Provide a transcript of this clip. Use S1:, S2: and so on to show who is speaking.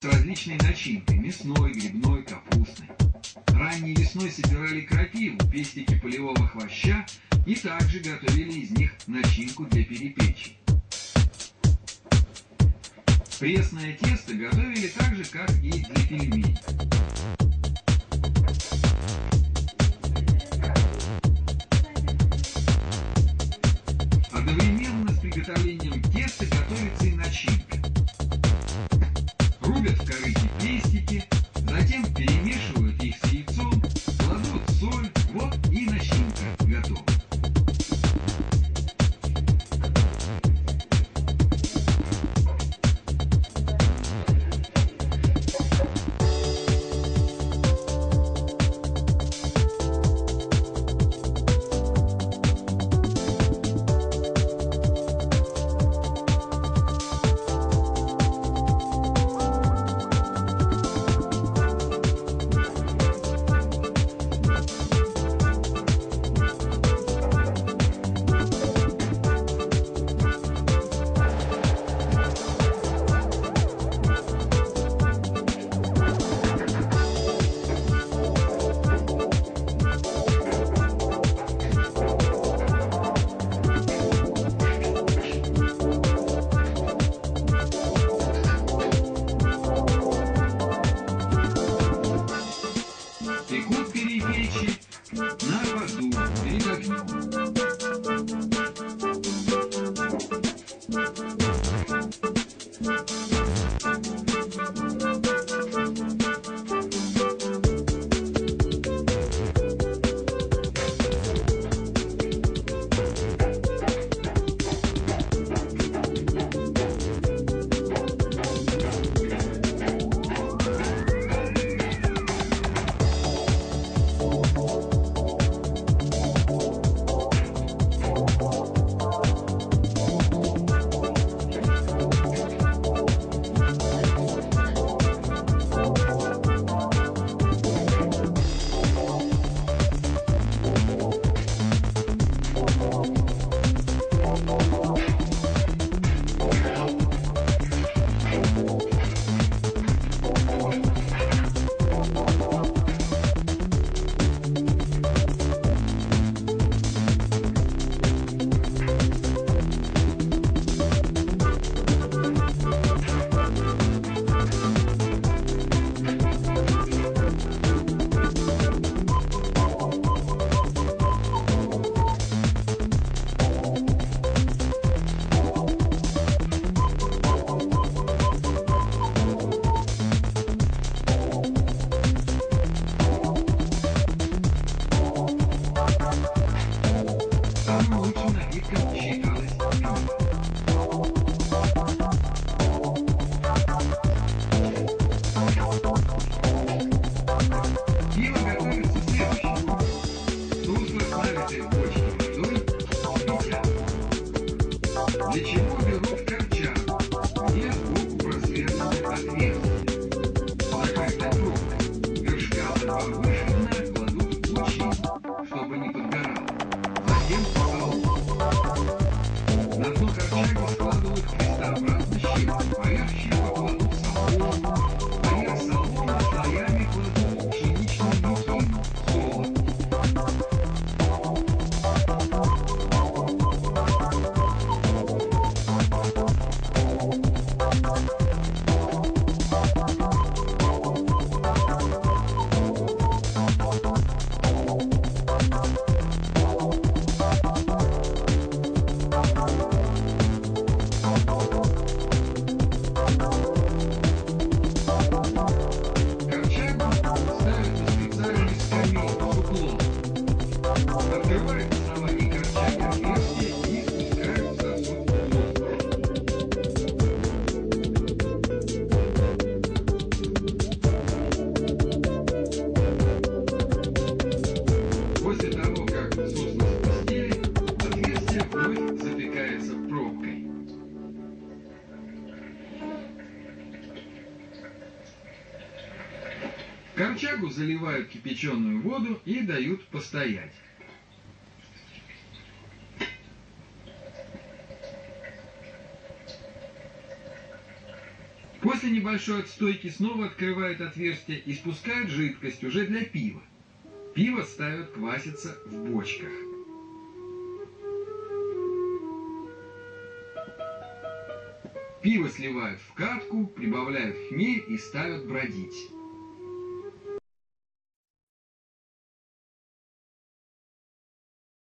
S1: с различной начинкой – мясной, грибной, капустной. Ранней весной собирали крапиву, пестики полевого хвоща и также готовили из них начинку для перепечи. Пресное тесто готовили так же, как и для пельменей. Одновременно с приготовлением теста готовится и начинка. Рубят в корыте пестики, затем перемешивают их с яйцом, кладут соль, вот и начинка готова. Пекут перепечи на воду перед огнем. Самым лучшим напитком считалось пиво. Пиво готовится следующим образом. Сусло, снавитое в бочке водой, кипятят. Для чего берут корчагу, где сбоку просверлено отверстие. Закрытой пробкой горшка повышенно кладут в лучину, чтобы не подгорало. Затем на дно корчаги складывают крестообразно щепки, поверх щепок кладут солому, поверх соломы слоями кладут пшеничную мукину, солод. Корчагу заливают кипяченую воду и дают постоять. После После небольшой отстойки снова открывают отверстие и спускают жидкость уже для пива. Пиво ставят кваситься в бочках. Пиво сливают в катку, прибавляют хмель и ставят бродить.